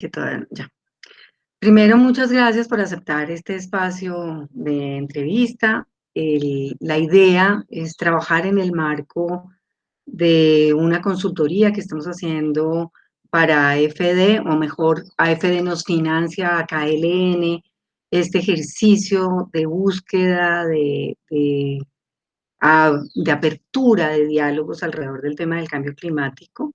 que todavía no, ya. Primero, muchas gracias por aceptar este espacio de entrevista. La idea es trabajar en el marco de una consultoría que estamos haciendo para AFD, o mejor, AFD nos financia a KLN este ejercicio de búsqueda, de apertura de diálogos alrededor del tema del cambio climático.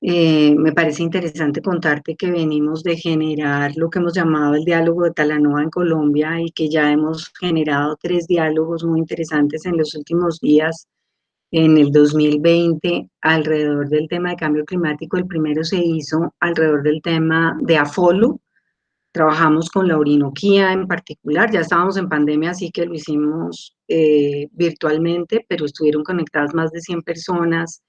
Me parece interesante contarte que venimos de generar lo que hemos llamado el diálogo de Talanoa en Colombia y que ya hemos generado 3 diálogos muy interesantes en los últimos días, en el 2020, alrededor del tema de cambio climático. El primero se hizo alrededor del tema de AFOLU. Trabajamos con la Orinoquía en particular, ya estábamos en pandemia, así que lo hicimos virtualmente, pero estuvieron conectadas más de 100 personas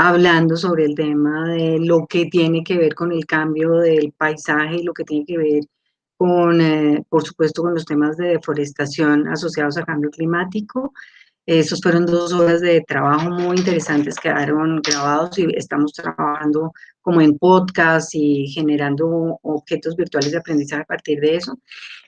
hablando sobre el tema de lo que tiene que ver con el cambio del paisaje y lo que tiene que ver con, por supuesto, con los temas de deforestación asociados a cambio climático. Esos fueron 2 horas de trabajo muy interesantes, quedaron grabados y estamos trabajando como en podcast y generando objetos virtuales de aprendizaje a partir de eso.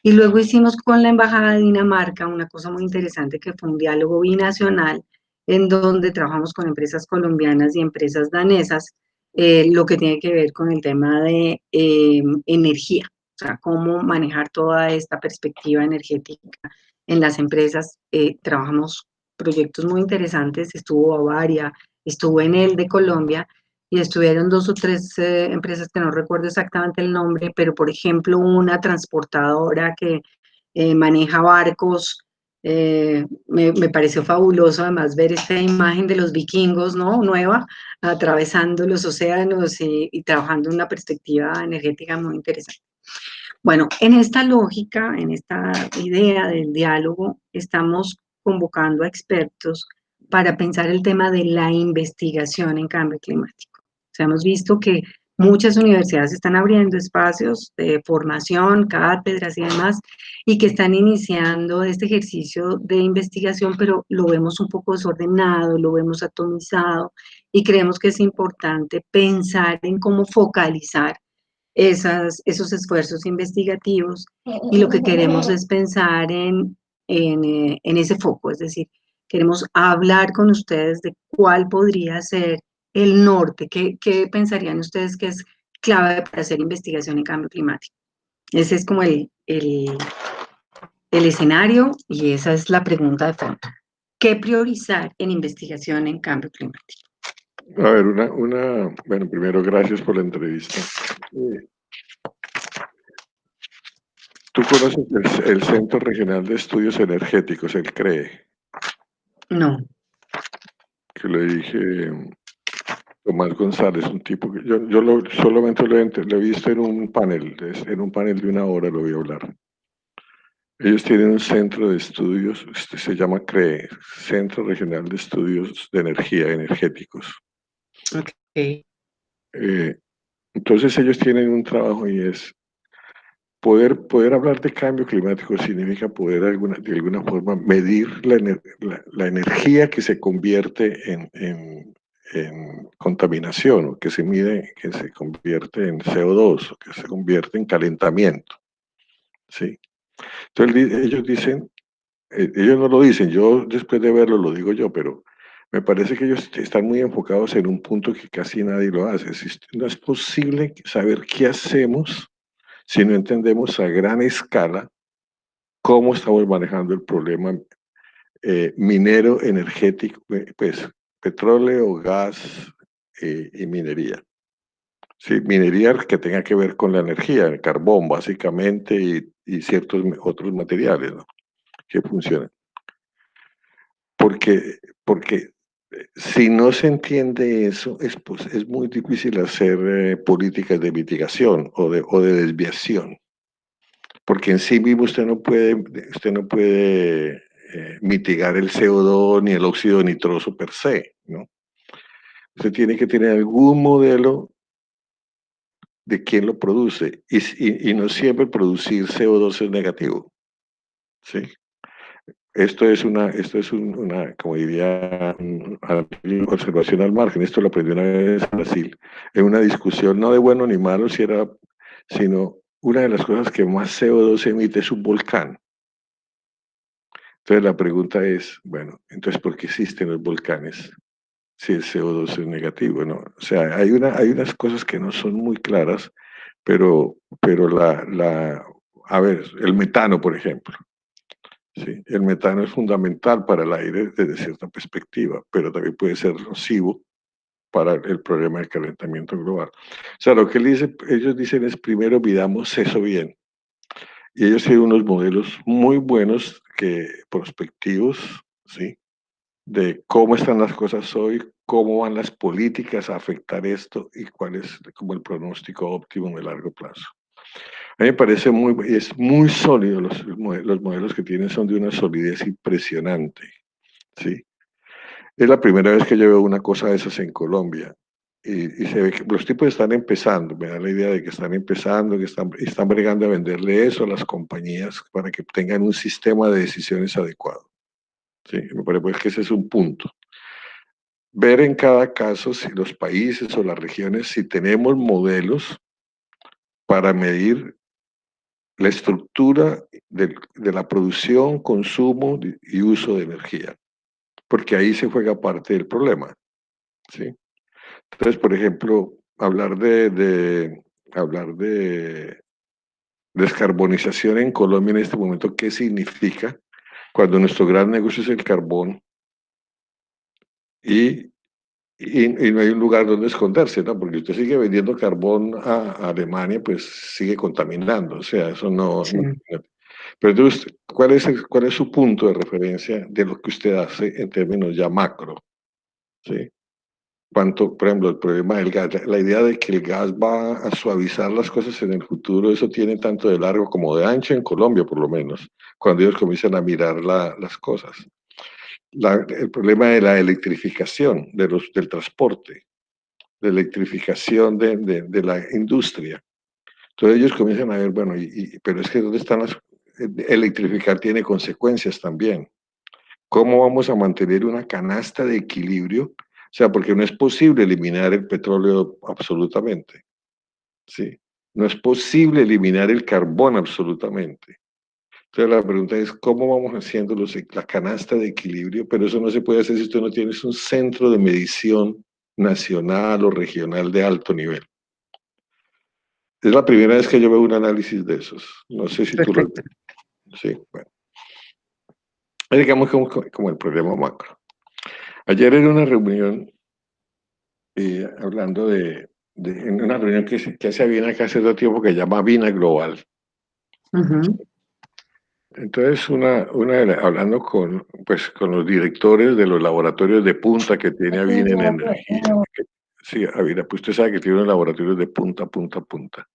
Y luego hicimos con la Embajada de Dinamarca una cosa muy interesante que fue un diálogo binacional en donde trabajamos con empresas colombianas y empresas danesas, lo que tiene que ver con el tema de energía, o sea, cómo manejar toda esta perspectiva energética en las empresas. Trabajamos proyectos muy interesantes, estuvo Bavaria, estuvo Enel de Colombia, y estuvieron 2 o 3 empresas que no recuerdo exactamente el nombre, pero por ejemplo una transportadora que maneja barcos. Me pareció fabuloso además ver esta imagen de los vikingos, ¿no? Nueva, atravesando los océanos y trabajando en una perspectiva energética muy interesante. Bueno, en esta lógica, en esta idea del diálogo, estamos convocando a expertos para pensar el tema de la investigación en cambio climático. O sea, hemos visto que muchas universidades están abriendo espacios de formación, cátedras y demás, y que están iniciando este ejercicio de investigación, pero lo vemos un poco desordenado, lo vemos atomizado, y creemos que es importante pensar en cómo focalizar esos esfuerzos investigativos, y lo que queremos es pensar en ese foco, es decir, queremos hablar con ustedes de cuál podría ser el norte, qué pensarían ustedes que es clave para hacer investigación en cambio climático. Ese es como el escenario y esa es la pregunta de fondo. ¿Qué priorizar en investigación en cambio climático? A ver, bueno, primero gracias por la entrevista. ¿Tú conoces el Centro Regional de Estudios Energéticos, el CREE? No. Que le dije Tomás González, un tipo que yo solamente lo he visto en un panel de 1 hora lo voy a hablar. Ellos tienen un centro de estudios, se llama CREE, Centro Regional de Estudios de Energía, Energéticos. Okay. Entonces ellos tienen un trabajo y es poder hablar de cambio climático significa poder de alguna forma medir la energía que se convierte en contaminación, o que se mide, que se convierte en CO2, o que se convierte en calentamiento. ¿Sí? Entonces ellos dicen, ellos no lo dicen, yo después de verlo lo digo yo, pero me parece que ellos están muy enfocados en un punto que casi nadie lo hace. No es posible saber qué hacemos si no entendemos a gran escala cómo estamos manejando el problema minero, energético, pues petróleo, gas y minería. Sí, minería que tenga que ver con la energía, el carbón básicamente y ciertos otros materiales, ¿no?, que funcionan. Porque si no se entiende eso, es muy difícil hacer políticas de mitigación o de desviación. Porque en sí mismo usted no puede mitigar el CO2 ni el óxido nitroso per se, ¿no? Usted tiene que tener algún modelo de quién lo produce, y no siempre producir CO2 es negativo, ¿sí? Esto es una, como diría, una observación al margen. Esto lo aprendí una vez en Brasil, en una discusión no de bueno ni malo, si era sino una de las cosas que más CO2 emite es un volcán. Entonces la pregunta es, bueno, entonces ¿por qué existen los volcanes si el CO2 es negativo, ¿no? O sea, hay unas cosas que no son muy claras, pero a ver, el metano, por ejemplo. Sí, el metano es fundamental para el aire desde cierta perspectiva, pero también puede ser nocivo para el problema del calentamiento global. O sea, lo que ellos dicen es primero midamos eso bien. Y ellos tienen unos modelos muy buenos prospectivos, ¿sí? De cómo están las cosas hoy, cómo van las políticas a afectar esto y cuál es como el pronóstico óptimo de largo plazo. A mí me parece es muy sólido, los modelos que tienen son de una solidez impresionante, ¿sí? Es la primera vez que yo veo una cosa de esas en Colombia. Y se ve que los tipos están empezando, me da la idea de que están empezando, que están bregando a venderle eso a las compañías para que tengan un sistema de decisiones adecuado. Sí, me parece pues que ese es un punto. Ver en cada caso si los países o las regiones, si tenemos modelos para medir la estructura de la producción, consumo y uso de energía, porque ahí se juega parte del problema, ¿sí? Entonces, por ejemplo, hablar de descarbonización en Colombia en este momento, ¿qué significa? Cuando nuestro gran negocio es el carbón y, y no hay un lugar donde esconderse, ¿no? Porque usted sigue vendiendo carbón a Alemania, pues sigue contaminando, o sea, eso Sí. pero entonces, cuál es su punto de referencia de lo que usted hace en términos ya macro? ¿Sí? Cuánto, por ejemplo, el problema del gas, la idea de que el gas va a suavizar las cosas en el futuro, eso tiene tanto de largo como de ancho en Colombia, por lo menos, cuando ellos comienzan a mirar las cosas. El problema de la electrificación del transporte, de electrificación de la industria. Entonces ellos comienzan a ver, bueno, pero es que ¿dónde están las... Electrificar tiene consecuencias también. ¿Cómo vamos a mantener una canasta de equilibrio? O sea, porque no es posible eliminar el petróleo absolutamente, ¿sí? No es posible eliminar el carbón absolutamente. Entonces la pregunta es, ¿cómo vamos haciendo la canasta de equilibrio? Pero eso no se puede hacer si usted no tiene un centro de medición nacional o regional de alto nivel. Es la primera vez que yo veo un análisis de esos. No sé si tú lo... Perfecto. Sí, bueno. Digamos como el problema macro. Ayer en una reunión hablando en una reunión que hace Vina acá hace otro tiempo que se llama Vina Global. Ujú. Entonces, hablando con los directores de los laboratorios de punta que tiene Avina en energía. Sí, Avina, pues usted sabe que tiene unos laboratorios de punta, punta, punta.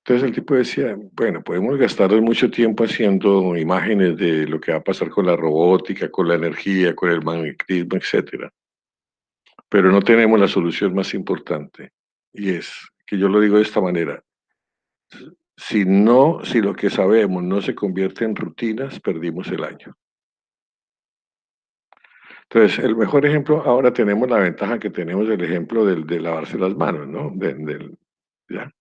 Entonces el tipo decía, bueno, podemos gastar mucho tiempo haciendo imágenes de lo que va a pasar con la robótica, con la energía, con el magnetismo, etcétera. Pero no tenemos la solución más importante. Y es que yo lo digo de esta manera. Si lo que sabemos no se convierte en rutinas, perdimos el año. Entonces, el mejor ejemplo, ahora tenemos la ventaja que tenemos del ejemplo de lavarse las manos, ¿no? ¿Ya?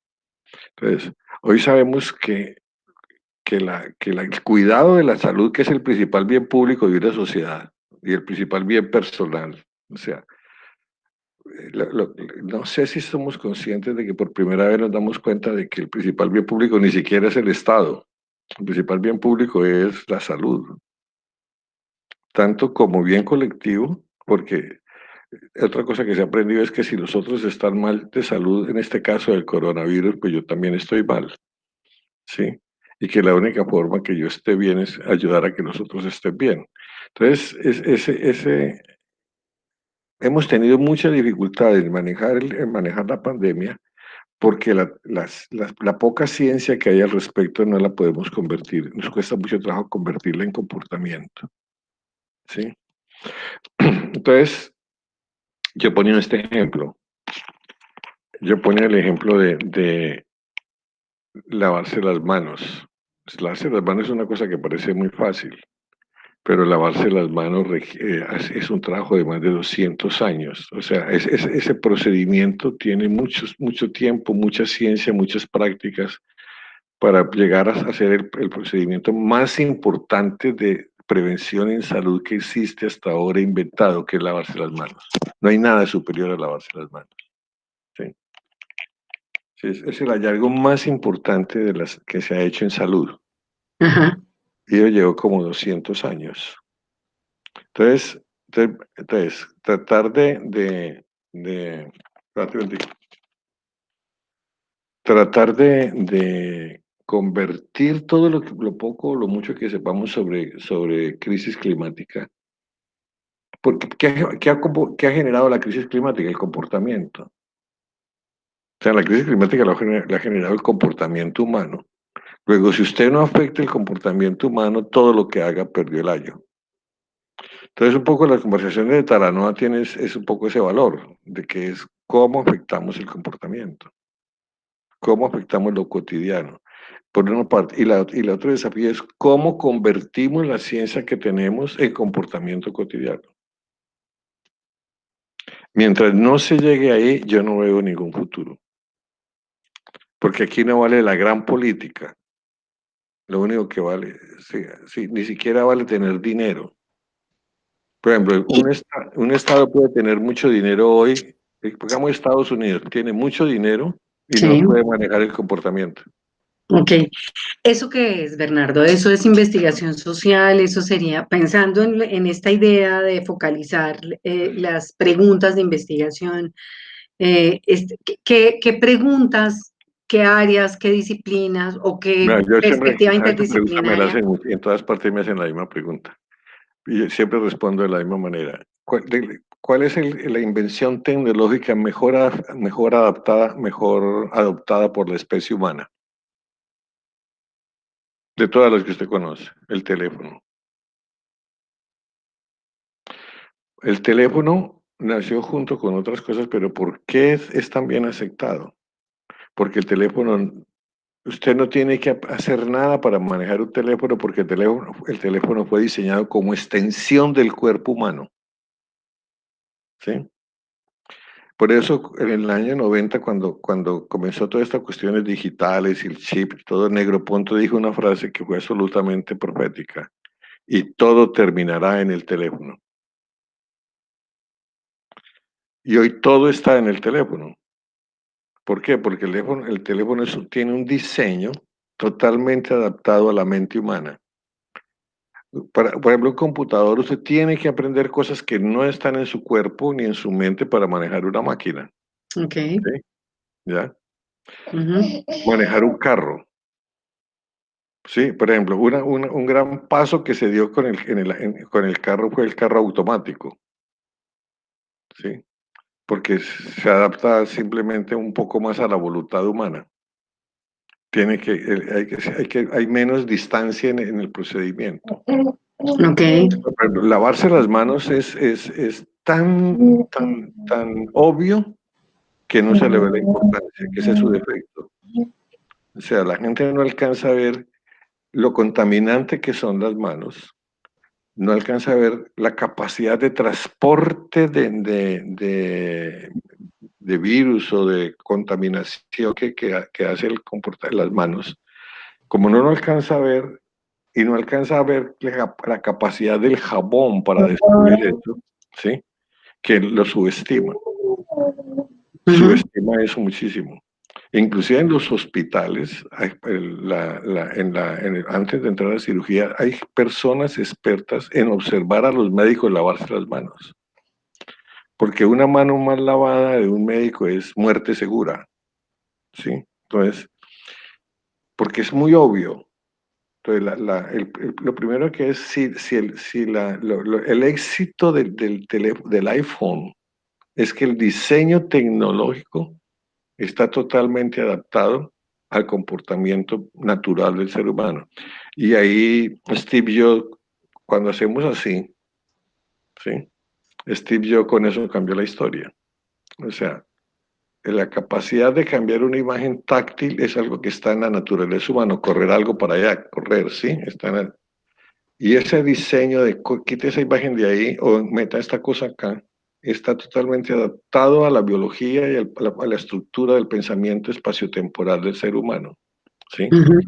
Entonces, hoy sabemos el cuidado de la salud, que es el principal bien público de una sociedad y el principal bien personal, o sea, no sé si somos conscientes de que por primera vez nos damos cuenta de que el principal bien público ni siquiera es el Estado. El principal bien público es la salud, tanto como bien colectivo, porque otra cosa que se ha aprendido es que si los otros están mal de salud, en este caso del coronavirus, pues yo también estoy mal, ¿sí? Y que la única forma que yo esté bien es ayudar a que los otros estén bien. Entonces, hemos tenido mucha dificultad en manejar la pandemia porque la poca ciencia que hay al respecto no la podemos convertir, nos cuesta mucho trabajo convertirla en comportamiento, ¿sí? Entonces, yo ponía este ejemplo, yo ponía el ejemplo de lavarse las manos. Lavarse las manos es una cosa que parece muy fácil, pero lavarse las manos es un trabajo de más de 200 años. O sea, ese procedimiento tiene mucho tiempo, mucha ciencia, muchas prácticas para llegar a hacer el procedimiento más importante de prevención en salud que existe hasta ahora inventado, que es lavarse las manos. No hay nada superior a lavarse las manos. ¿Sí? Sí, es el hallazgo más importante de las que se ha hecho en salud. Ajá. Y yo llevo como 200 años. Entonces, tratar espérate un momentico. Tratar de convertir todo lo poco o lo mucho que sepamos sobre crisis climática. Porque, ¿qué ha generado la crisis climática? El comportamiento. O sea, la crisis climática la ha generado el comportamiento humano. Luego, si usted no afecta el comportamiento humano, todo lo que haga perdió el año. Entonces, un poco la conversación de Talanoa tiene es un poco ese valor, de que es cómo afectamos el comportamiento, cómo afectamos lo cotidiano, por una parte. Y la otro desafío es cómo convertimos la ciencia que tenemos en comportamiento cotidiano. Mientras no se llegue ahí, yo no veo ningún futuro. Porque aquí no vale la gran política. Lo único que vale, sí, ni siquiera vale tener dinero. Por ejemplo, un estado puede tener mucho dinero hoy, digamos Estados Unidos, tiene mucho dinero y no Sí, puede manejar el comportamiento. ok. ¿Eso qué es, Bernardo? ¿Eso es investigación social? ¿Eso sería, pensando en esta idea de focalizar las preguntas de investigación, qué preguntas, qué áreas, qué disciplinas o qué Mira, yo siempre, perspectiva esa pregunta me la interdisciplinaria? hacen, en todas partes me hacen la misma pregunta. Y yo siempre respondo de la misma manera. ¿Cuál es la invención tecnológica mejor adaptada, mejor adoptada por la especie humana? De todas las que usted conoce, el teléfono. El teléfono nació junto con otras cosas, pero ¿por qué es tan bien aceptado? Porque usted no tiene que hacer nada para manejar un teléfono porque el teléfono fue diseñado como extensión del cuerpo humano, ¿sí? Por eso en el año 90, cuando comenzó todas estas cuestiones digitales y el chip, todo Negroponte dijo una frase que fue absolutamente profética, y todo terminará en el teléfono. Y hoy todo está en el teléfono. ¿Por qué? Porque el teléfono tiene un diseño totalmente adaptado a la mente humana. Por ejemplo, un computador, usted tiene que aprender cosas que no están en su cuerpo ni en su mente para manejar una máquina, Ok. ¿sí? ¿Ya? Ujú. Manejar un carro. Sí, por ejemplo, un gran paso que se dio con el carro fue el carro automático, ¿sí? Porque se adapta simplemente un poco más a la voluntad humana. Hay menos distancia en el procedimiento. Ok. Por ejemplo, lavarse las manos es tan obvio que no se le ve la importancia, que ese es su defecto. O sea, la gente no alcanza a ver lo contaminante que son las manos, no alcanza a ver la capacidad de transporte de virus o de contaminación que hace las manos. Como no lo alcanza a ver y no alcanza a ver la capacidad del jabón para destruir eso, ¿sí? Que lo subestima. Ujú. Subestima eso muchísimo. Inclusive en los hospitales, antes de entrar a cirugía, hay personas expertas en observar a los médicos lavarse las manos. Porque una mano mal lavada de un médico es muerte segura, ¿sí? Entonces, porque es muy obvio. Entonces, lo primero que es el éxito del iPhone es que el diseño tecnológico está totalmente adaptado al comportamiento natural del ser humano. Y ahí Steve Jobs, cuando hacemos así, ¿sí? Steve Jobs con eso cambió la historia. O sea, la capacidad de cambiar una imagen táctil es algo que está en la naturaleza humana, correr algo para allá, correr, ¿sí? Y ese diseño de quite esa imagen de ahí o meta esta cosa acá, está totalmente adaptado a la biología y a la estructura del pensamiento espaciotemporal del ser humano. ¿Sí? Ujú,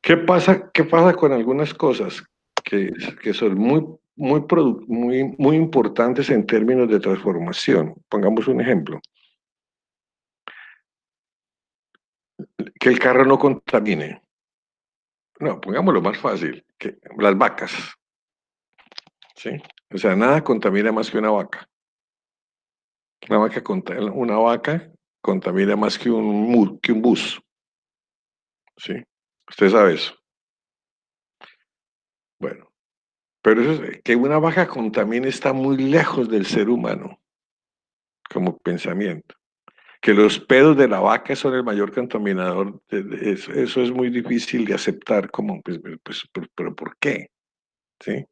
Qué pasa con algunas cosas que son muy importantes en términos de transformación? Pongamos un ejemplo, que el carro no contamine. No, pongámoslo más fácil, que las vacas, ¿sí? O sea, nada contamina más que una vaca. Una vaca contamina más que que un bus, ¿sí? Usted sabe eso. Bueno, pero que una vaca contamine está muy lejos del ser humano como pensamiento. Que los pedos de la vaca son el mayor contaminador, eso es muy difícil de aceptar como, pero ¿por qué? ¿Sí?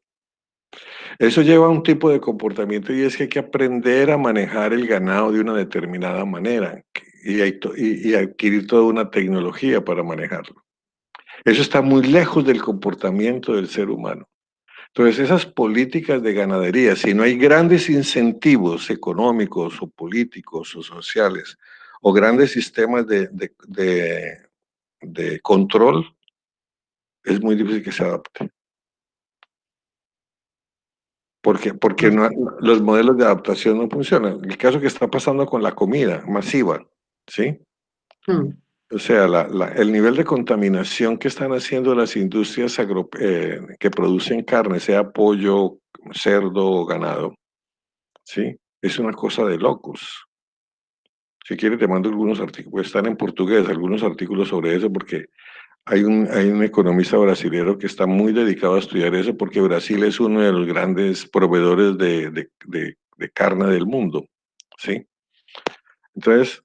Eso lleva a un tipo de comportamiento y es que hay que aprender a manejar el ganado de una determinada manera y adquirir toda una tecnología para manejarlo. Eso está muy lejos del comportamiento del ser humano. Entonces, esas políticas de ganadería, si no hay grandes incentivos económicos o políticos o sociales o grandes sistemas de control, es muy difícil que se adapte. Porque los modelos de adaptación no funcionan. El caso que está pasando con la comida masiva, ¿sí? ujú, O sea, el nivel de contaminación que están haciendo las industrias que producen carne, sea pollo, cerdo o ganado, ¿sí? Es una cosa de locos. Si quieres te mando algunos artículos, están en portugués, algunos artículos sobre eso, porque hay un economista brasilero que está muy dedicado a estudiar eso, porque Brasil es uno de los grandes proveedores de carne del mundo, ¿sí? Entonces,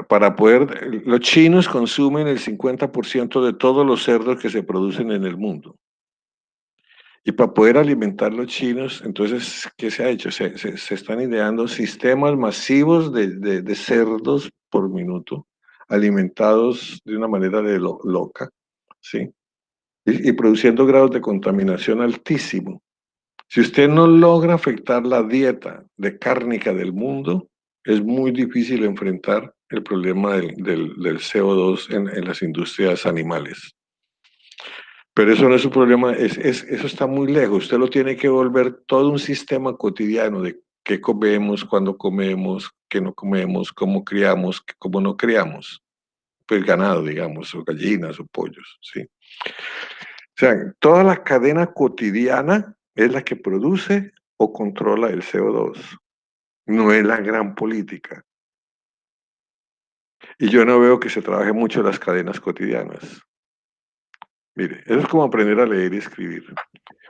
para poder, los chinos consumen el 50% de todos los cerdos que se producen en el mundo. Y para poder alimentar a los chinos, entonces, ¿qué se ha hecho? Se están ideando sistemas masivos de cerdos por minuto, alimentados de una manera loca, ¿sí? Y produciendo grados de contaminación altísimo. Si usted no logra afectar la dieta de cárnica del mundo, es muy difícil enfrentar el problema del CO2 en las industrias animales. Pero eso no es un problema, eso está muy lejos. Usted lo tiene que volver todo un sistema cotidiano de qué comemos, cuándo comemos, qué no comemos, cómo criamos, cómo no criamos. Pues ganado, digamos, o gallinas o pollos, ¿sí? O sea, toda la cadena cotidiana es la que produce o controla el CO2. No es la gran política. Y yo no veo que se trabaje mucho las cadenas cotidianas. Mire, eso es como aprender a leer y escribir.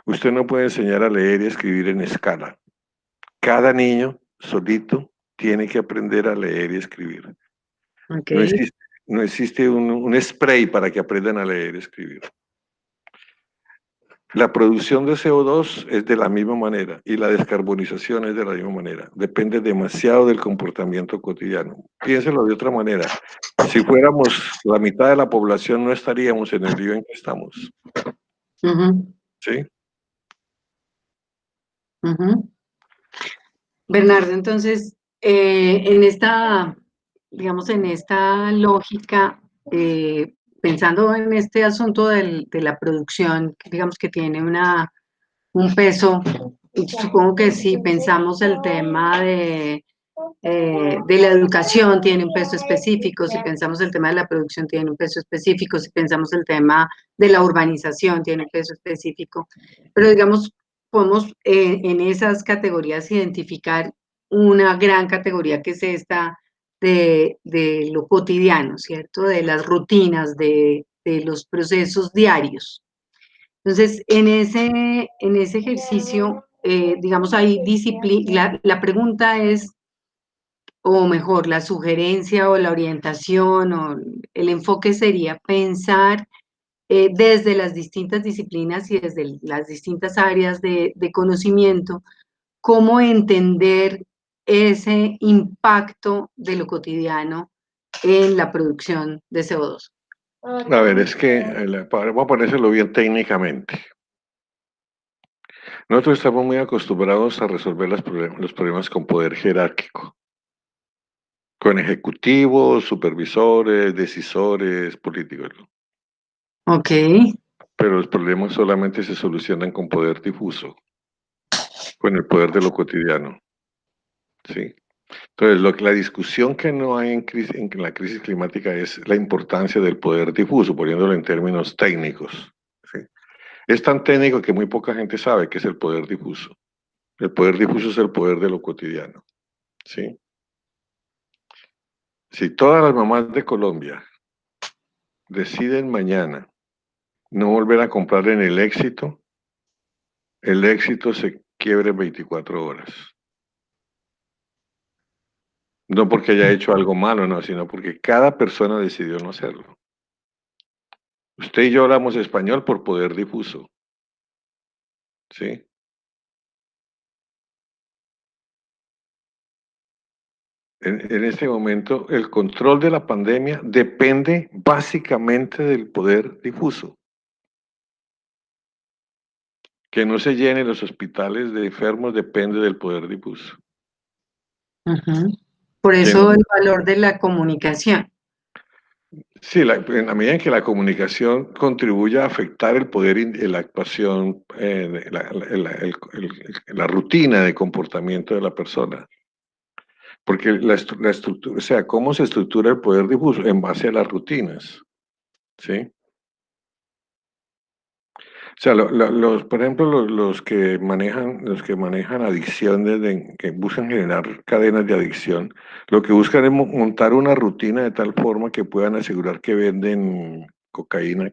Usted no puede enseñar a leer y escribir en escala. Cada niño solito tiene que aprender a leer y escribir. ok. No existe, no existe un spray para que aprendan a leer y escribir. La producción de CO2 es de la misma manera y la descarbonización es de la misma manera. Depende demasiado del comportamiento cotidiano. Piénselo de otra manera. Si fuéramos la mitad de la población, no estaríamos en el lío en que estamos. Ujú, ¿Sí? ujú. Bernardo, entonces, en esta, digamos, en esta lógica, pensando en este asunto de la producción, que digamos que tiene un peso, y supongo que si pensamos el tema de la educación tiene un peso específico, si pensamos el tema de la producción tiene un peso específico, si pensamos el tema de la urbanización tiene un peso específico, pero digamos, podemos en esas categorías identificar una gran categoría que es esta de lo cotidiano, ¿cierto? De las rutinas, de los procesos diarios. Entonces, en ese ejercicio, digamos, hay disciplina, la pregunta es, o mejor, la sugerencia o la orientación o el enfoque sería pensar desde las distintas disciplinas y desde las distintas áreas de conocimiento, cómo entender ese impacto de lo cotidiano en la producción de CO2. A ver, es que, vamos a ponérselo bien técnicamente. Nosotros estamos muy acostumbrados a resolver los problemas con poder jerárquico, con ejecutivos, supervisores, decisores, políticos, ¿no? Ok. Pero los problemas solamente se solucionan con poder difuso, con el poder de lo cotidiano, ¿sí? Entonces, la discusión que no hay en la crisis climática es la importancia del poder difuso, poniéndolo en términos técnicos, ¿sí? Es tan técnico que muy poca gente sabe qué es el poder difuso. El poder difuso es el poder de lo cotidiano, ¿sí? Si todas las mamás de Colombia deciden mañana no volver a comprar en el éxito se quiebra en 24 horas. No porque haya hecho algo malo, no, sino porque cada persona decidió no hacerlo. Usted y yo hablamos español por poder difuso, ¿sí? En este momento, el control de la pandemia depende básicamente del poder difuso. Que no se llenen los hospitales de enfermos depende del poder difuso. Ujú. Por Que eso no- el valor de la comunicación. sí, en la medida en que la comunicación contribuye a afectar el poder, la actuación, la rutina de comportamiento de la persona. Porque la estructura, o sea, ¿cómo se estructura el poder difuso? En base a las rutinas, ¿sí? O sea, por ejemplo, los que manejan adicciones, que buscan generar cadenas de adicción, lo que buscan es montar una rutina de tal forma que puedan asegurar que venden cocaína,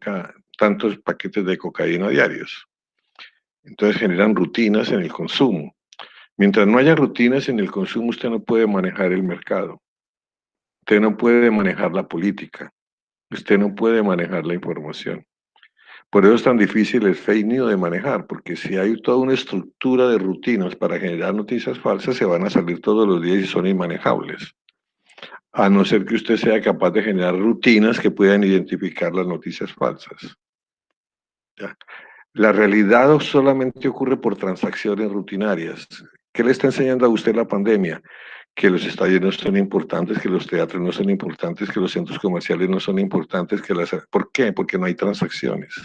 tantos paquetes de cocaína diarios. Entonces generan rutinas en el consumo. Mientras no haya rutinas en el consumo, usted no puede manejar el mercado, usted no puede manejar la política, usted no puede manejar la información. Por eso es tan difícil el fake news de manejar, porque si hay toda una estructura de rutinas para generar noticias falsas, se van a salir todos los días y son inmanejables. A no ser que usted sea capaz de generar rutinas que puedan identificar las noticias falsas. ¿Ya? La realidad solamente ocurre por transacciones rutinarias. ¿Qué le está enseñando a usted la pandemia? Que los estadios no son importantes, que los teatros no son importantes, que los centros comerciales no son importantes, ¿por qué? Porque no hay transacciones.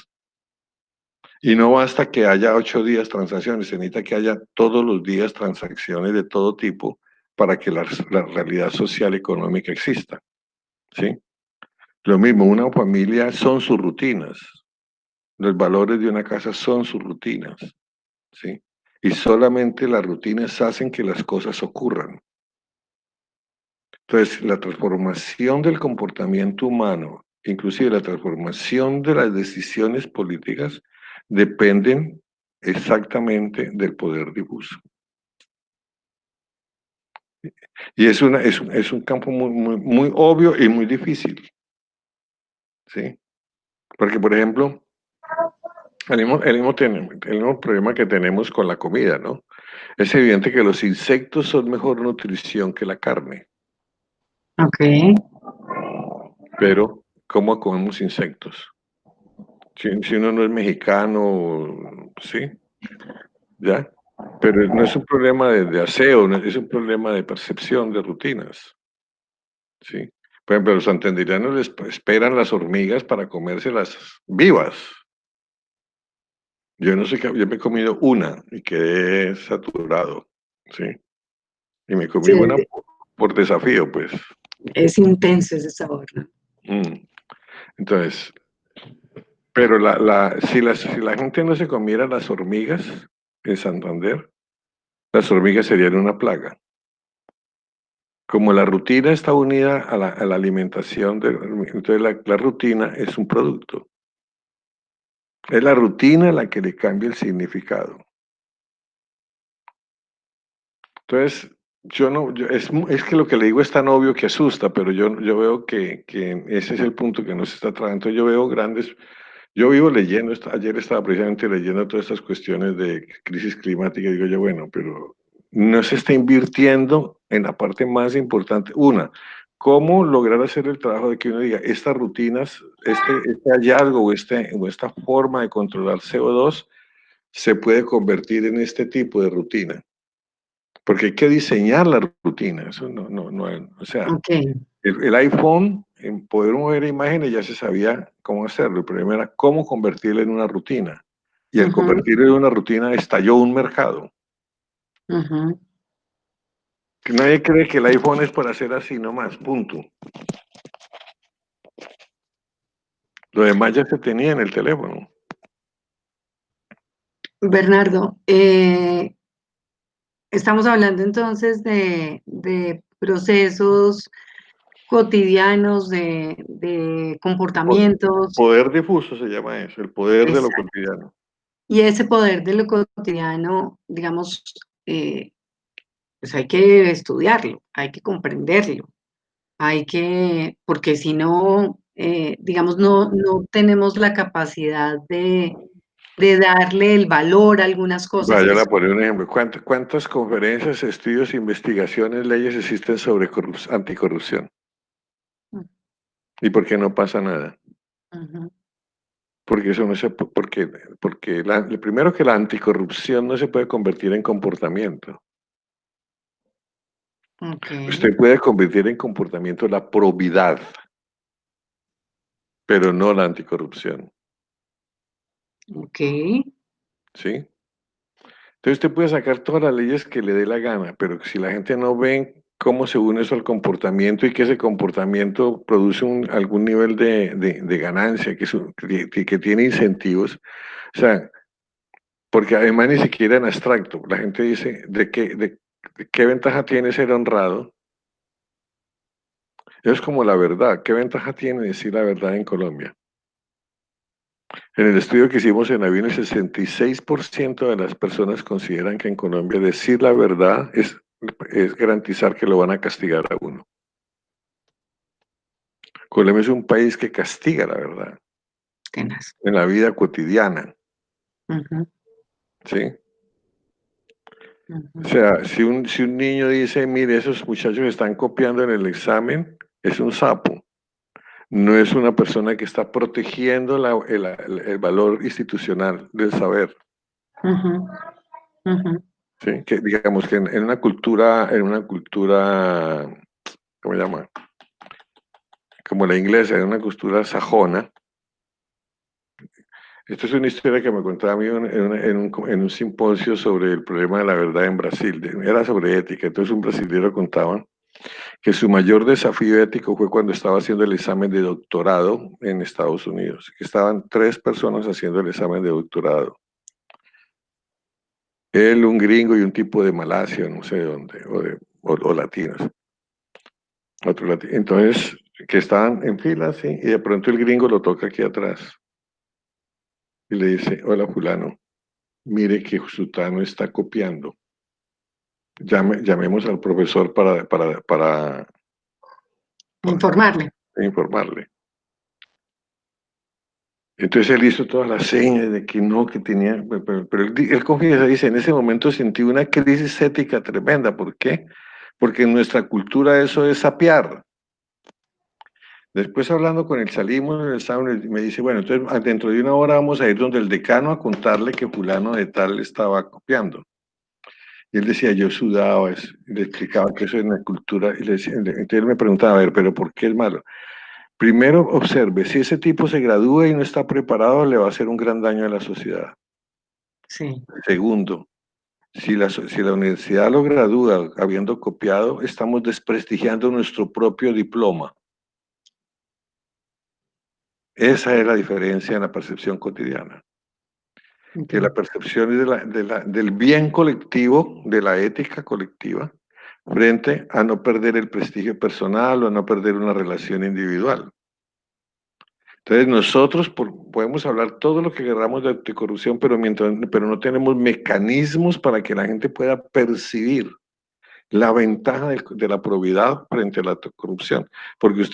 Y no basta que haya 8 días transacciones, se necesita que haya todos los días transacciones de todo tipo para que la realidad social económica exista, ¿sí? Lo mismo, una familia son sus rutinas, los valores de una casa son sus rutinas, ¿sí? Y solamente las rutinas hacen que las cosas ocurran. Entonces, la transformación del comportamiento humano, inclusive la transformación de las decisiones políticas, dependen exactamente del poder difuso. Y es un campo muy obvio y muy difícil, ¿sí? Porque, por ejemplo, el mismo problema que tenemos con la comida, ¿no? Es evidente que los insectos son mejor nutrición que la carne, Ok. pero ¿cómo comemos insectos? Si uno no es mexicano, sí, ya. Pero no es un problema de aseo, es un problema de percepción de rutinas, sí. Por ejemplo, los santandereanos les esperan las hormigas para comérselas vivas. Yo no sé, yo me he comido una y quedé saturado, sí. Y me comí Sí, una por desafío, pues. es intenso ese sabor, ¿no? Mm. Entonces, pero si la gente no se comiera las hormigas en Santander, las hormigas serían una plaga. Como la rutina está unida a la alimentación, entonces la rutina es un producto. Es la rutina la que le cambia el significado. Entonces, yo no, es que lo que le digo es tan obvio que asusta, pero yo veo que ese es el punto que nos está trayendo. Entonces, yo veo yo vivo leyendo, ayer estaba precisamente leyendo todas estas cuestiones de crisis climática y digo yo, bueno, pero no se está invirtiendo en la parte más importante. Una, ¿cómo lograr hacer el trabajo de que uno diga, estas rutinas, este hallazgo o esta forma de controlar CO2 se puede convertir en este tipo de rutina. Porque hay que diseñar la rutina. Eso no, o sea, Ok. el iPhone, en poder mover imágenes, ya se sabía cómo hacerlo. El problema era cómo convertirlo en una rutina. Y al Ujú, convertirlo en una rutina, estalló un mercado. ujú. Que nadie cree que el iPhone es para hacer así nomás, punto. Lo demás ya se tenía en el teléfono. Bernardo, estamos hablando entonces de procesos cotidianos, de comportamientos. Poder difuso se llama eso, el poder de lo Exacto. cotidiano. Y ese poder de lo cotidiano, digamos, pues hay que estudiarlo, hay que comprenderlo, porque si no, digamos, no tenemos la capacidad de darle el valor a algunas cosas Vaya que a son. poner un ejemplo. ¿Cuántas conferencias, estudios, investigaciones, leyes existen sobre anticorrupción? ¿Y por qué no pasa nada? Ujú, Porque eso no se, porque lo primero que la anticorrupción no se puede convertir en comportamiento. ok, Usted puede convertir en comportamiento la probidad, pero no la anticorrupción, ok. ¿sí? Entonces usted puede sacar todas las leyes que le dé la gana, pero si la gente no ve cómo se une eso al comportamiento y que ese comportamiento produce algún nivel de ganancia, que tiene incentivos, o sea, porque además ni siquiera en abstracto, la gente dice, ¿de qué ventaja tiene ser honrado? Es como la verdad, ¿qué ventaja tiene decir la verdad en Colombia? En el estudio que hicimos en Navío, el 66% de las personas consideran que en Colombia decir la verdad es garantizar que lo van a castigar a uno. Colombia es un país que castiga la verdad Tenaz. en la vida cotidiana, Ujú, ¿sí? O ujú. sea, si un niño dice, mire, esos muchachos están copiando en el examen, es un sapo. No es una persona que está protegiendo el valor institucional del saber. Ujú, ujú, Sí, que digamos que en una cultura, ¿cómo se llama? Como la inglesa, en una cultura sajona. Esto es una historia que me contaba a mí en un simposio sobre el problema de la verdad en Brasil. Era sobre ética. Entonces un brasilero contaba que su mayor desafío ético fue cuando estaba haciendo el examen de doctorado en Estados Unidos, que estaban 3 personas haciendo el examen de doctorado. Él, un gringo y un tipo de Malasia, no sé de dónde, o latinos. Entonces, que estaban en fila, sí, y de pronto el gringo lo toca aquí atrás y le dice, hola fulano, mire que Sutano está copiando. Llamemos al profesor para Informarle. informarle. Entonces él hizo todas las señas de que no, que tenía, pero él confiesa, dice, en ese momento sentí una crisis ética tremenda. ¿Por qué? Porque en nuestra cultura eso es sapear. Después hablando con él, salimos del examen y me dice, bueno, entonces dentro de una hora vamos a ir donde el decano a contarle que fulano de tal estaba copiando. Y él decía, yo sudaba, y le explicaba que eso es una cultura, entonces él me preguntaba, a ver, pero ¿por qué es malo? Primero, observe, si ese tipo se gradúa y no está preparado, le va a hacer un gran daño a la sociedad. Sí. Segundo, si la universidad lo gradúa habiendo copiado, estamos desprestigiando nuestro propio diploma. Esa es la diferencia en la percepción cotidiana. Que la Ok. percepción es del bien colectivo, de la ética colectiva, frente a no perder el prestigio personal o a no perder una relación individual. Entonces nosotros podemos hablar todo lo que queramos de anticorrupción, pero no tenemos mecanismos para que la gente pueda percibir la ventaja de la probidad frente a la corrupción. Porque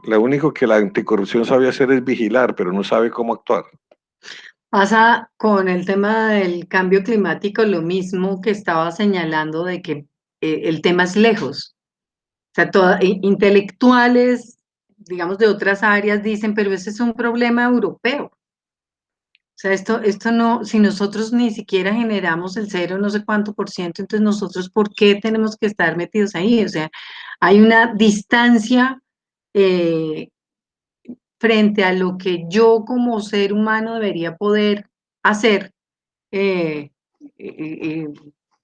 lo único que la anticorrupción sabe hacer es vigilar, pero no sabe cómo actuar. Pasa con el tema del cambio climático lo mismo que estaba señalando de que el tema es lejos. O sea, intelectuales, digamos, de otras áreas dicen, pero ese es un problema europeo. O sea, esto no, si nosotros ni siquiera generamos el cero, no sé cuánto por ciento, entonces nosotros, ¿por qué tenemos que estar metidos ahí? O sea, hay una distancia eh, frente a lo que yo como ser humano debería poder hacer eh, eh, eh,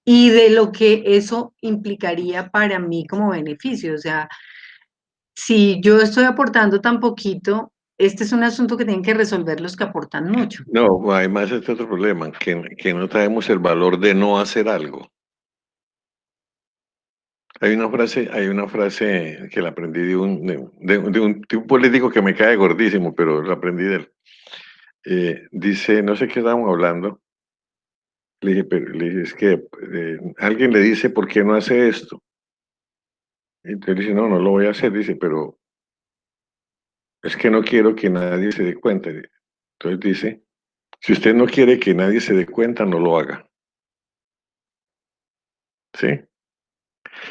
y de lo que eso implicaría para mí como beneficio. O sea, si yo estoy aportando tan poquito, este es un asunto que tienen que resolver los que aportan mucho. No, además este otro problema, que no sabemos el valor de no hacer algo. Hay una frase que la aprendí de un político que me cae gordísimo, pero la aprendí de él. Dice, no sé qué estábamos hablando, le dije, pero le dije, es que alguien le dice, ¿por qué no hace esto? Y entonces dice, no, no lo voy a hacer. Dice, pero es que no quiero que nadie se dé cuenta. Entonces dice, si usted no quiere que nadie se dé cuenta, no lo haga. ¿Sí?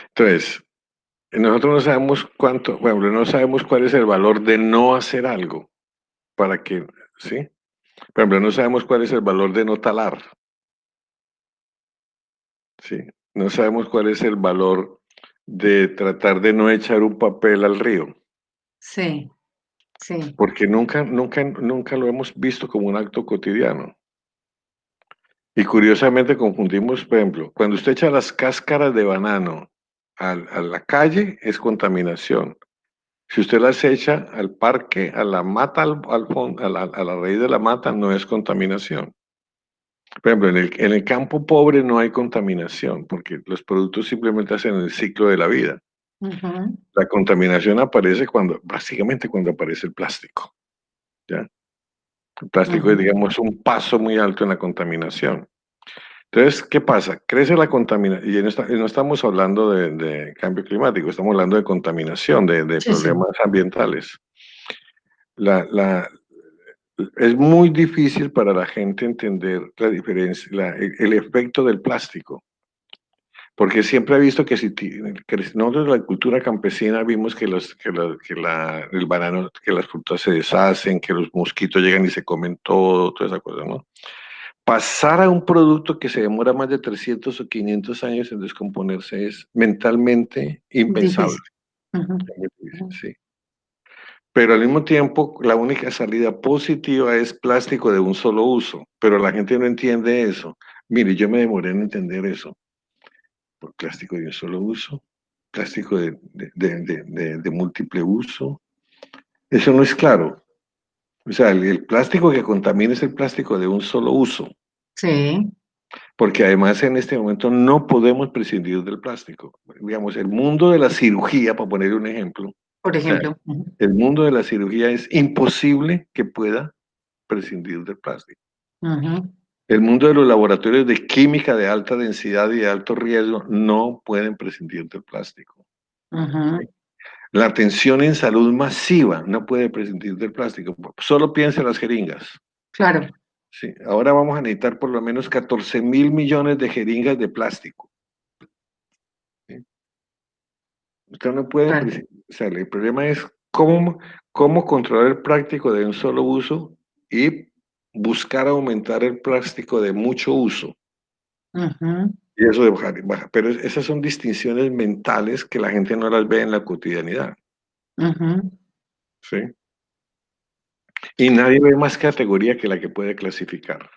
Entonces, nosotros no sabemos cuánto, bueno, no sabemos cuál es el valor de no hacer algo para que, ¿sí? Por ejemplo, no sabemos cuál es el valor de no talar, ¿sí? No sabemos cuál es el valor de tratar de no echar un papel al río, Sí, sí, porque nunca lo hemos visto como un acto cotidiano. Y curiosamente confundimos, por ejemplo, cuando usted echa las cáscaras de banano a la calle, es contaminación. Si usted las echa al parque, a la mata, a la raíz de la mata, no es contaminación. Por ejemplo, en el campo pobre no hay contaminación, porque los productos simplemente hacen el ciclo de la vida. ujú, La contaminación aparece básicamente cuando aparece el plástico, ¿ya? El plástico es, ujú, digamos, un paso muy alto en la contaminación. Entonces, ¿qué pasa? Crece la contaminación, y no estamos hablando de cambio climático, estamos hablando de contaminación, de sí, sí, problemas ambientales. La, la, es muy difícil para la gente entender la diferencia, el efecto del plástico, porque siempre he visto que nosotros en la cultura campesina vimos el banano, que las frutas se deshacen, que los mosquitos llegan y se comen todo, toda esa cosa, ¿no? Pasar a un producto que se demora más de 300 o 500 años en descomponerse es mentalmente impensable. difícil. Ujú, Es muy difícil, ujú. sí. Pero al mismo tiempo, la única salida positiva es plástico de un solo uso, pero la gente no entiende eso. Mire, yo me demoré en entender eso. Por plástico de un solo uso, plástico de múltiple uso. Eso no es claro. O sea, el plástico que contamina es el plástico de un solo uso, Sí, porque además en este momento no podemos prescindir del plástico. Digamos, el mundo de la cirugía, para poner un ejemplo, o por sea, ejemplo. Ujú, el mundo de la cirugía es imposible que pueda prescindir del plástico. ujú, El mundo de los laboratorios de química de alta densidad y de alto riesgo no pueden prescindir del plástico. ujú. La atención en salud masiva no puede prescindir del plástico. Solo piensa en las jeringas. Claro, Sí, ahora vamos a necesitar por lo menos 14.000 millones de jeringas de plástico. ¿Sí? Usted no puede claro. prescindir. O sea, el problema es cómo controlar el plástico de un solo uso y buscar aumentar el plástico de mucho uso. Ujú, Y eso de bajar. Pero esas son distinciones mentales que la gente no las ve en la cotidianidad. ujú. ¿Sí? Y nadie ve más categoría que la que puede clasificar.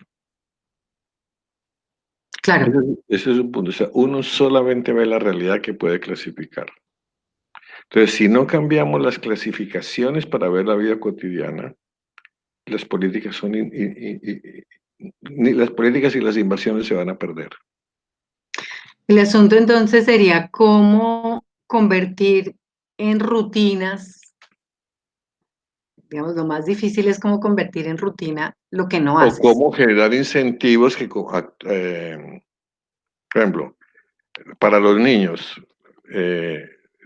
Claro. Ese es un punto. O sea, uno solamente ve la realidad que puede clasificar. Entonces, si no cambiamos las clasificaciones para ver la vida cotidiana, las políticas son ni las políticas y las invasiones se van a perder. El asunto entonces sería cómo convertir en rutinas, digamos, lo más difícil es cómo convertir en rutina lo que no O haces. cómo generar incentivos por ejemplo, para los niños,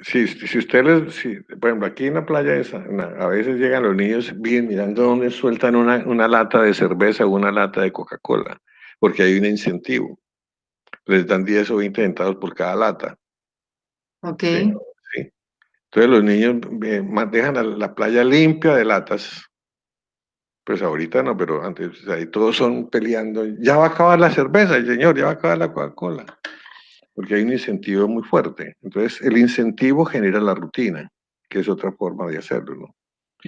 si ustedes, por ejemplo, aquí en la playa a veces llegan los niños bien mirando dónde sueltan una lata de cerveza o una lata de Coca-Cola, porque hay un incentivo. Les dan 10 o 20 centavos por cada lata. ¿Ok? ¿Sí? ¿Sí? Entonces los niños dejan la playa limpia de latas, Pues ahorita no, pero antes, o sea, ahí todos son peleando. Ya va a acabar la cerveza, señor, ya va a acabar la Coca-Cola. Porque hay un incentivo muy fuerte. Entonces, el incentivo genera la rutina, que es otra forma de hacerlo, ¿no?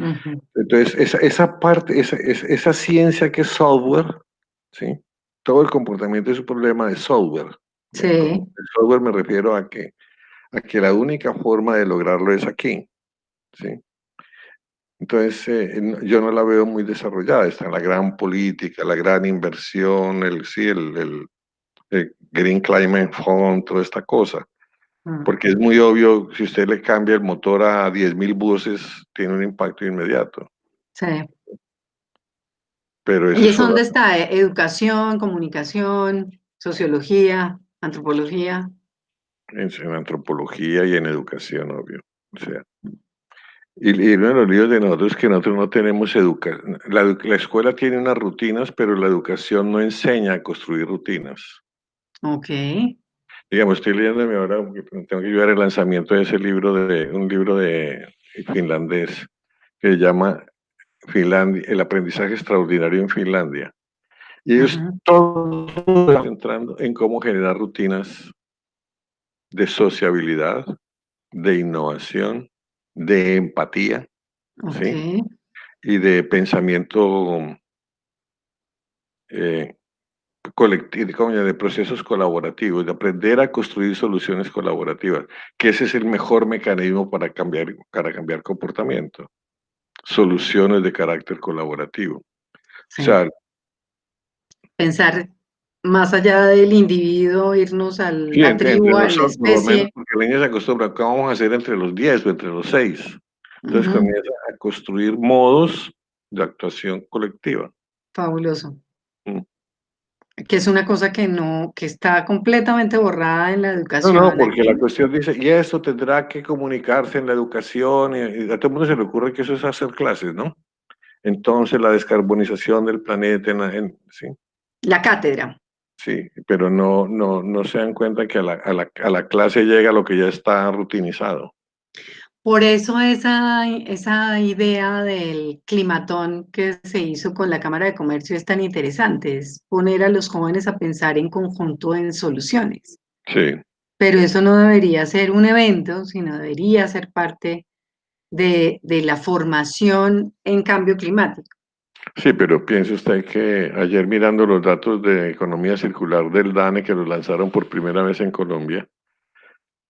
Ujú. Entonces, esa parte, esa ciencia que es software, ¿sí? Todo el comportamiento es un problema de software. Sí, El software me refiero a que la única forma de lograrlo es aquí, ¿sí? Entonces, yo no la veo muy desarrollada. Está la gran política, la gran inversión, sí, el Green Climate Fund, toda esta cosa. mm, Porque es muy obvio, si usted le cambia el motor a 10.000 buses, tiene un impacto inmediato. sí. Pero eso ¿Y es eso solo dónde está? Educación, comunicación, sociología, antropología. en antropología y en educación, obvio. O sea, y uno de los líos de nosotros es que nosotros no tenemos educación. La escuela tiene unas rutinas, pero la educación no enseña a construir rutinas. Ok. Digamos, estoy leyéndome ahora, porque tengo que ayudar el lanzamiento de un libro de finlandés que se llama Finlandia, el aprendizaje extraordinario en Finlandia. Y ellos Ujú. todos están entrando en cómo generar rutinas de sociabilidad, de innovación, de empatía, Ok. ¿sí? Y de pensamiento eh, colectivo, de procesos colaborativos, de aprender a construir soluciones colaborativas, que ese es el mejor mecanismo para cambiar comportamiento, soluciones de carácter colaborativo. O Sí. sea, Pensar más allá del individuo, irnos a sí, la entre tribu, a la nosotros, por lo menos, especie. porque la niña se acostumbra, ¿qué vamos a hacer entre los 10 o entre los 6? Entonces Ujú. comienza a construir modos de actuación colectiva. Fabuloso. Mm. Que es una cosa que no, que está completamente borrada en la No, no, educación porque la aquí. cuestión dice, y esto tendrá que comunicarse en la educación, y a todo el mundo se le ocurre que eso es hacer clases, ¿no? Entonces la descarbonización del planeta, sí, La cátedra. sí, pero no se dan cuenta que a la clase llega lo que ya está rutinizado. Por eso esa idea del climatón que se hizo con la Cámara de Comercio es tan interesante, es poner a los jóvenes a pensar en conjunto en soluciones. Sí, Pero eso no debería ser un evento, sino debería ser parte de la formación en cambio climático. sí, pero piense usted que ayer mirando los datos de economía circular del DANE que los lanzaron por primera vez en Colombia,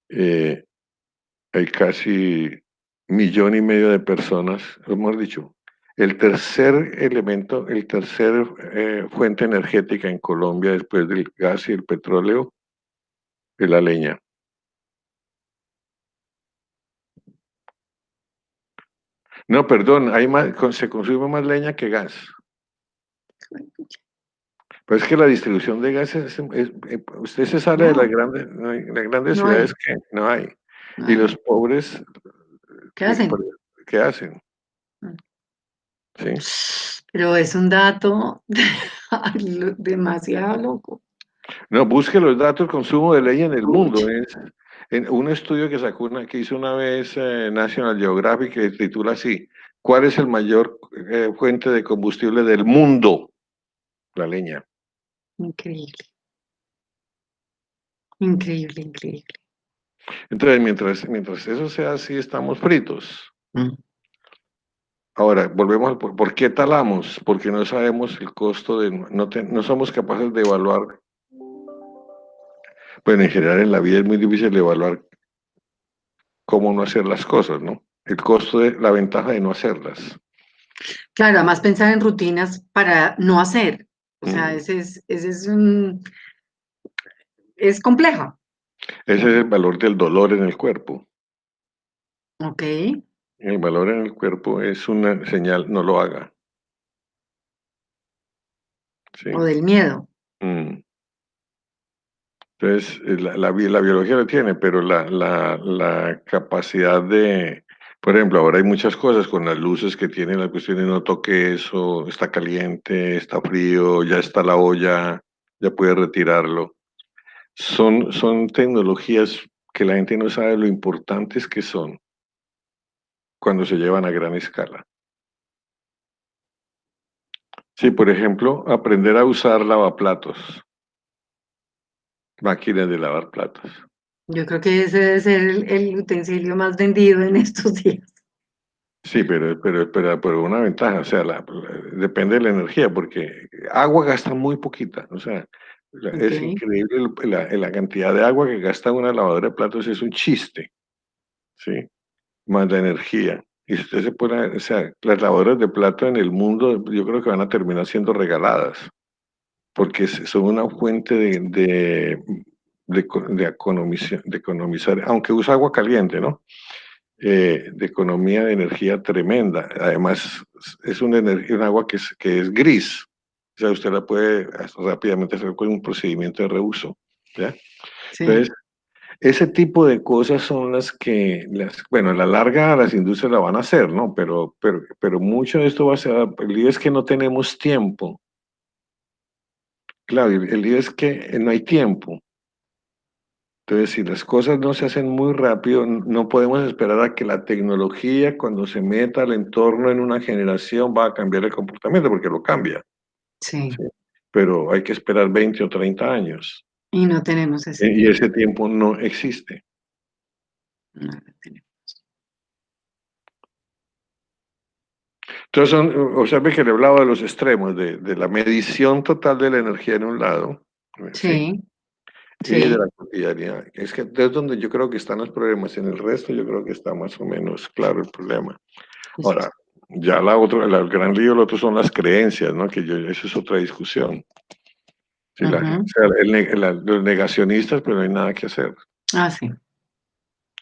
eh, hay casi 1,5 millones de personas, o mejor dicho, el tercer elemento, el tercer fuente energética en Colombia después del gas y el petróleo es la leña. No, perdón, se consume más leña que gas. Pues es que la distribución de gas usted se sale de No, las grandes no ciudades hay, que no hay. no Y hay. los pobres, ¿Qué ¿qué, hacen? qué hacen? ¿Sí? Pero es un dato demasiado loco. No, busque los datos del consumo de leña en el mundo. Es en un estudio que hizo una vez National Geographic que titula así: ¿cuál es el mayor fuente de combustible del mundo? La leña. Increíble, increíble, increíble. Entonces, mientras eso sea así, estamos fritos. Mm. Ahora, volvemos al por qué talamos, porque no sabemos el costo no somos capaces de evaluar. Bueno, en general en la vida es muy difícil evaluar cómo no hacer las cosas, ¿no? El costo de la ventaja de no hacerlas. Claro, además pensar en rutinas para no hacer. O sea, Mm. ese es es compleja. Ese es el valor del dolor en el cuerpo. Ok. El valor en el cuerpo es una señal, no lo haga. ¿Sí? O del miedo. Mm. Entonces, la biología lo tiene, pero la capacidad por ejemplo, ahora hay muchas cosas con las luces que tienen las cuestiones, no toque eso, está caliente, está frío, ya está la olla, ya puede retirarlo. Son tecnologías que la gente no sabe lo importantes que son cuando se llevan a gran escala. Sí, por ejemplo, aprender a usar lavaplatos, máquinas de lavar platos. Yo creo que ese debe ser el utensilio más vendido en estos días. Sí, pero una ventaja, o sea, depende de la energía, porque agua gasta muy poquita, o sea, Ok, es increíble la cantidad de agua que gasta una lavadora de platos, es un chiste, ¿sí? Más la energía. Y si usted se pone, o sea, las lavadoras de plato en el mundo, yo creo que van a terminar siendo regaladas, porque son una fuente de economizar, aunque usa agua caliente, ¿no? De economía de energía tremenda. Además, es un agua que es gris. O sea, usted la puede rápidamente hacer con un procedimiento de reuso. ¿Ya? sí, Entonces, ese tipo de cosas son bueno, a la larga las industrias la van a hacer, ¿no? Pero mucho de esto va a ser, el lío es que no tenemos tiempo. Claro, el lío es que no hay tiempo. Entonces, si las cosas no se hacen muy rápido, no podemos esperar a que la tecnología, cuando se meta al entorno en una generación, va a cambiar el comportamiento, porque lo cambia, sí. ¿sí? Pero hay que esperar 20 o 30 años, Y no tenemos ese y tiempo. ese tiempo no existe. No lo tenemos. Entonces, observe que le hablaba de los extremos, de la medición total de la energía en un lado, ¿sí? Sí, Y de sí, la cotidianidad. Es que es donde yo creo que están los problemas. En el resto yo creo que está más o menos claro el problema. listo. Ahora, ya el gran lío, lo otro son las creencias, ¿no? Eso es otra discusión. Si o Ujú. sea, los negacionistas, pero no hay nada que hacer, Ah, sí.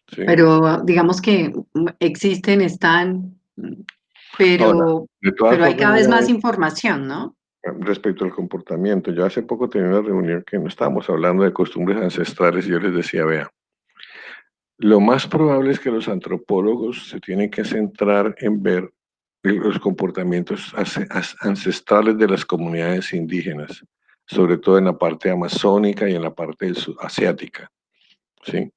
¿sí? Pero digamos que existen, están, Ahora, pero, de todas pero hay formas, cada vez mira, más información, ¿no? respecto al comportamiento, yo hace poco tenía una reunión que no estábamos hablando de costumbres ancestrales y yo les decía, vea, lo más probable es que los antropólogos se tienen que centrar en ver los comportamientos ancestrales de las comunidades indígenas, sobre todo en la parte amazónica y en la parte asiática, ¿sí?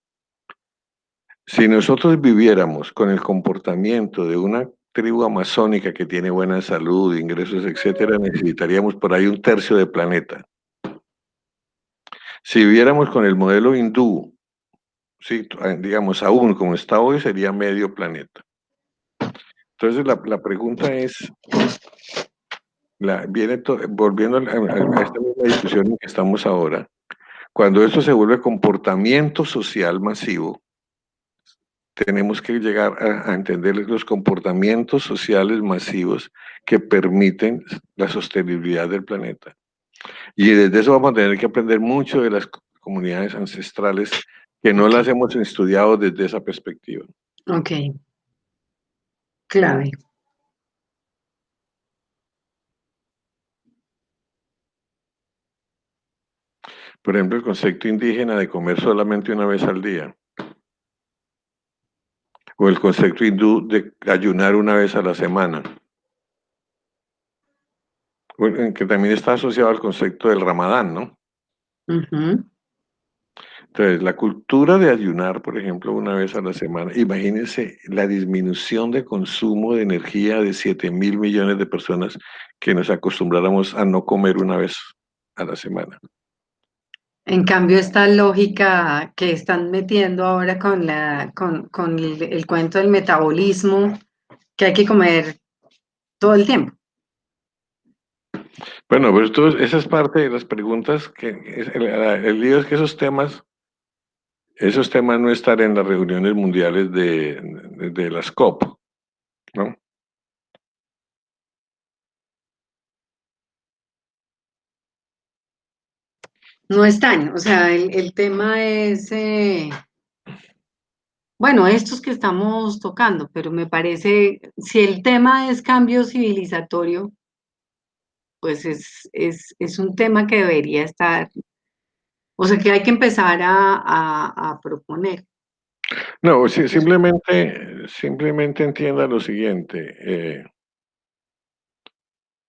Si nosotros viviéramos con el comportamiento de una tribu amazónica que tiene buena salud, ingresos, etcétera, necesitaríamos por ahí un tercio del planeta. Si viviéramos con el modelo hindú, sí, digamos, aún como está hoy, sería medio planeta. Entonces, la pregunta es, volviendo a esta misma discusión en que estamos ahora, cuando esto se vuelve comportamiento social masivo, tenemos que llegar a entender los comportamientos sociales masivos que permiten la sostenibilidad del planeta. Y desde eso vamos a tener que aprender mucho de las comunidades ancestrales que no Ok, las hemos estudiado desde esa perspectiva. ok, clave. Por ejemplo, el concepto indígena de comer solamente una vez al día, o el concepto hindú de ayunar una vez a la semana, que también está asociado al concepto del Ramadán, ¿no? Ujú. Entonces, la cultura de ayunar, por ejemplo, una vez a la semana, imagínense la disminución de consumo de energía de 7.000 millones de personas que nos acostumbráramos a no comer una vez a la semana. En cambio, esta lógica que están metiendo ahora con el cuento del metabolismo, que hay que comer todo el tiempo. Bueno, pues esa es parte de las preguntas el lío es que esos temas no están en las reuniones mundiales de las COP, ¿no? No están, o sea, el tema es, bueno, estos que estamos tocando, pero me parece, si el tema es cambio civilizatorio, pues es un tema que debería estar, o sea, que hay que empezar a proponer. No, simplemente entienda lo siguiente.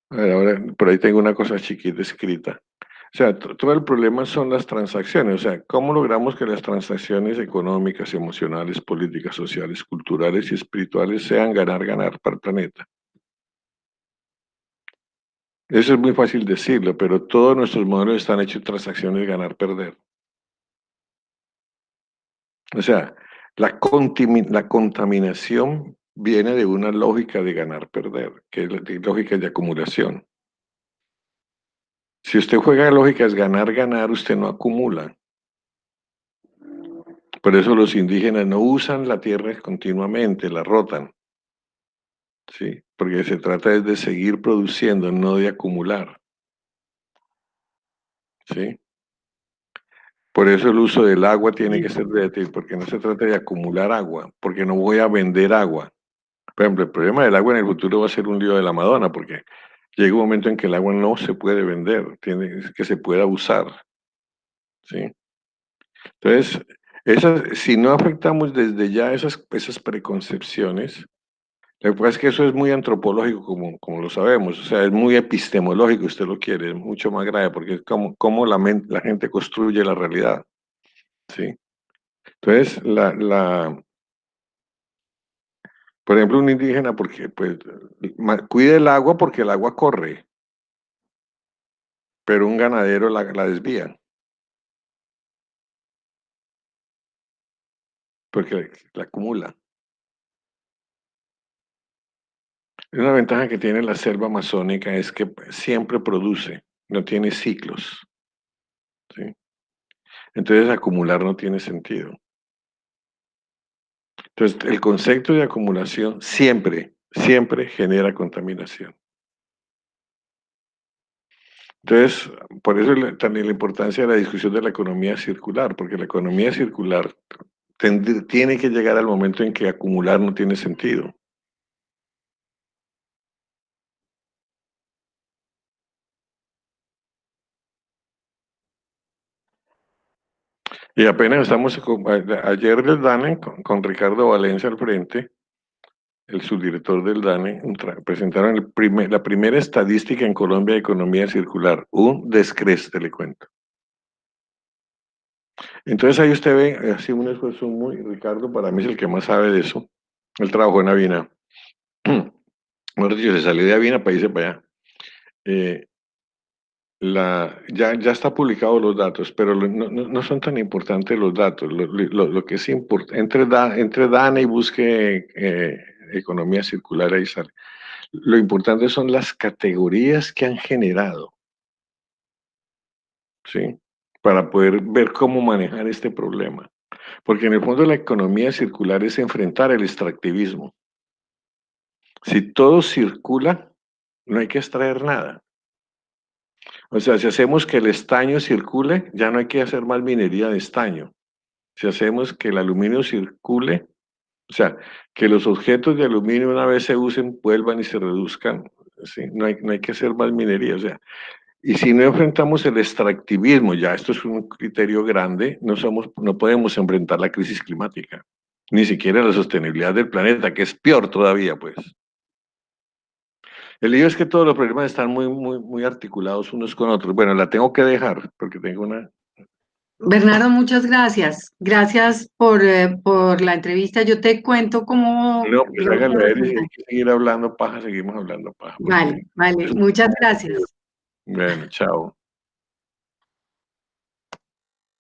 A ver, ahora, por ahí tengo una cosa chiquita escrita. O sea, todo el problema son las transacciones. O sea, ¿cómo logramos que las transacciones económicas, emocionales, políticas, sociales, culturales y espirituales sean ganar, ganar para el planeta? Eso es muy fácil decirlo, pero todos nuestros modelos están hechos de transacciones ganar-perder. O sea, la contaminación viene de una lógica de ganar-perder, que es la lógica de acumulación. Si usted juega lógicas ganar-ganar, usted no acumula. Por eso los indígenas no usan la tierra continuamente, la rotan, ¿sí? Porque se trata es de seguir produciendo, no de acumular, ¿sí? Por eso el uso del agua tiene que ser de porque no se trata de acumular agua, porque no voy a vender agua. Por ejemplo, el problema del agua en el futuro va a ser un lío de la Madonna, porque llega un momento en que el agua no se puede vender, tiene que se pueda usar, ¿sí? Entonces, si no afectamos desde ya esas preconcepciones, lo que pasa es que eso es muy antropológico, como lo sabemos, o sea, es muy epistemológico, usted lo quiere, es mucho más grave, porque es como la gente construye la realidad, ¿sí? Entonces, por ejemplo, un indígena, porque pues cuida el agua porque el agua corre, pero un ganadero la desvía, porque la acumula. Una ventaja que tiene la selva amazónica es que siempre produce, no tiene ciclos, ¿sí? Entonces acumular no tiene sentido. Entonces el concepto de acumulación siempre genera contaminación. Entonces, por eso también la importancia de la discusión de la economía circular, porque la economía circular tiene que llegar al momento en que acumular no tiene sentido. Y apenas estamos, ayer del DANE, con Ricardo Valencia al frente, el subdirector del DANE, presentaron la primera estadística en Colombia de economía circular, un descreste, le cuento. Entonces ahí usted ve, así un esfuerzo Ricardo para mí es el que más sabe de eso. Él trabajó en Avina. Mejor dicho, se salió de Avina para irse para allá. Eh, ya está publicado los datos, pero no son tan importantes los datos. Lo que es importante, entre DANE y busque economía circular, ahí sale. Lo importante son las categorías que han generado, ¿sí? Para poder ver cómo manejar este problema. Porque en el fondo la economía circular es enfrentar el extractivismo. Si todo circula, no hay que extraer nada. O sea, si hacemos que el estaño circule, ya no hay que hacer más minería de estaño. Si hacemos que el aluminio circule, o sea, que los objetos de aluminio una vez se usen, vuelvan y se reduzcan, ¿sí? No hay que hacer más minería. O sea, y si no enfrentamos el extractivismo, ya esto es un criterio grande, no podemos enfrentar la crisis climática, ni siquiera la sostenibilidad del planeta, que es peor todavía, pues. El lío es que todos los problemas están muy articulados unos con otros. Bueno, la tengo que dejar porque tengo una... Bernardo, muchas gracias. Gracias por la entrevista. Yo te cuento cómo, No, pues digamos, hágale, los Eris, hay resultados. que seguir hablando paja, seguimos hablando paja, porque Vale, vale. Muchas gracias. bueno, chao.